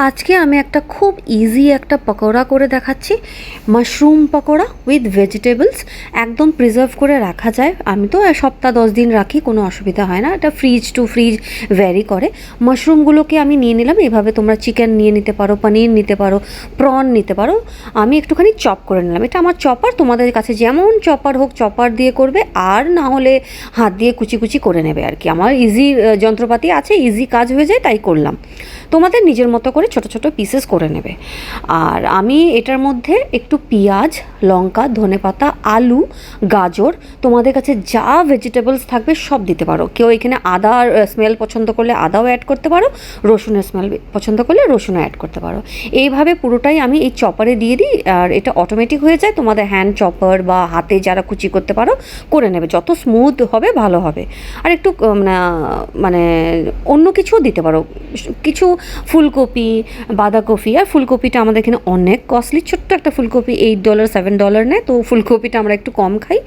আজকে আমি একটা খুব ইজি একটা পকোড়া করে দেখাচ্ছি, মাশরুম পকোড়া উইথ ভেজিটেবলস। একদম প্রিজার্ভ করে রাখা যায়, আমি তো সপ্তাহ 10 দিন রাখি, কোনো অসুবিধা হয় না। এটা ফ্রিজ টু ফ্রিজ ভ্যারি করে। মাশরুমগুলোকে আমি নিয়ে নিলাম, এভাবে তোমরা চিকেন নিয়ে নিতে পারো, পনির নিতে পারো, প্রন নিতে পারো। আমি একটুখানি চপ করে নিলাম, এটা আমার চপার, তোমাদের কাছে যেমন চপার হোক চপার দিয়ে করবে, আর না হলে হাত দিয়ে কুচি কুচি করে নেবে আর কি। আমার ইজি যন্ত্রপাতি আছে, ইজি কাজ হয়ে যায়, তাই করলাম। তোমাদের নিজের মতো করে ছোট ছোট পিসেস করে নেবে। আর আমি এটার মধ্যে একটু পেঁয়াজ, লঙ্কা, ধনেপাতা, আলু, গাজর, তোমাদের কাছে যা ভেজিটেবলস থাকবে সব দিতে পারো। কেউ এখানে আদার স্মেল পছন্দ করলে আদাও অ্যাড করতে পারো, রসুনের স্মেল পছন্দ করলে রসুনও অ্যাড করতে পারো। এইভাবে পুরোটাই আমি এই চপারে দিয়ে দিই, আর এটা অটোমেটিক হয়ে যায়। তোমাদের হ্যান্ড চপার বা হাতে যারা কুচি করতে পারো করে নেবে, যত স্মুথ হবে ভালো হবে। আর একটু মানে অন্য কিছুও দিতে পারো, কিছু ফুলকপি, বাঁধাকপি। আর ফুলকপিটা আমাদের এখানে অনেক কস্টলি, ছোট্ট একটা ফুলকপি $8 $7 নেয়, তো ফুলকপিটা আমরা একটু কম খাই।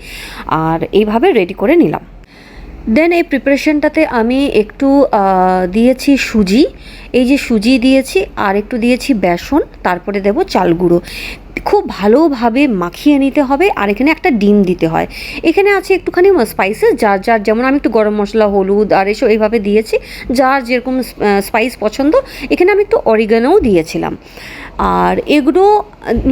আর এইভাবে রেডি করে নিলাম। দেন এই প্রিপারেশনটাতে আমি একটু দিয়েছি সুজি, এই যে সুজি দিয়েছি, আর একটু দিয়েছি বেসন, তারপরে দেবো চাল গুঁড়ো। খুব ভালোভাবে মাখিয়ে নিতে হবে। আর এখানে একটা ডিম দিতে হয়। এখানে আছে একটুখানি স্পাইসেস, যার যার, যেমন আমি একটু গরম মশলা, হলুদ আর এসব এইভাবে দিয়েছি, যার যেরকম স্পাইস পছন্দ। এখানে আমি একটু অরিগানোও দিয়েছিলাম। আর এগুলো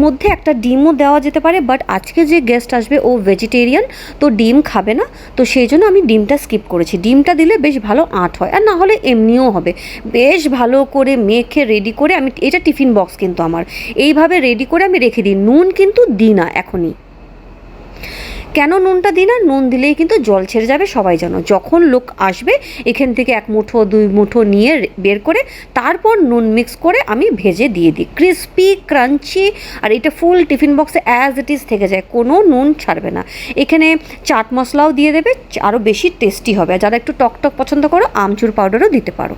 মধ্যে একটা ডিমও দেওয়া যেতে পারে, বাট আজকে যে গেস্ট আসবে ও ভেজিটেরিয়ান, তো ডিম খাবে না, তো সেই জন্য আমি ডিমটা স্কিপ করেছি। ডিমটা দিলে বেশ ভালো আঁট হয়, আর না হলে এমনিও হবে। বেশ ভালো করে মেখে রেডি করে আমি, এটা টিফিন বক্স কিন্তু আমার, এইভাবে রেডি করে আমি রেখে দিই। নুন কিন্তু দিই না এখনই। কেন নুনটা দিই না? নুন দিলেই কিন্তু জল ছেড়ে যাবে, সবাই জানো। যখন লোক আসবে এখান থেকে 1 মুঠো 2 মুঠো নিয়ে বের করে তারপর নুন মিক্স করে আমি ভেজে দিয়ে দিই, ক্রিস্পি ক্রাঞ্চি। আর এটা ফুল টিফিন বক্সে অ্যাজ ইট ইজ থেকে যায়, কোনো নুন ছাড়বে না। এখানে চাট মশলাও দিয়ে দেবে, আরও বেশি টেস্টি হবে। আর যারা একটু টক টক পছন্দ করো, আমচুর পাউডারও দিতে পারো।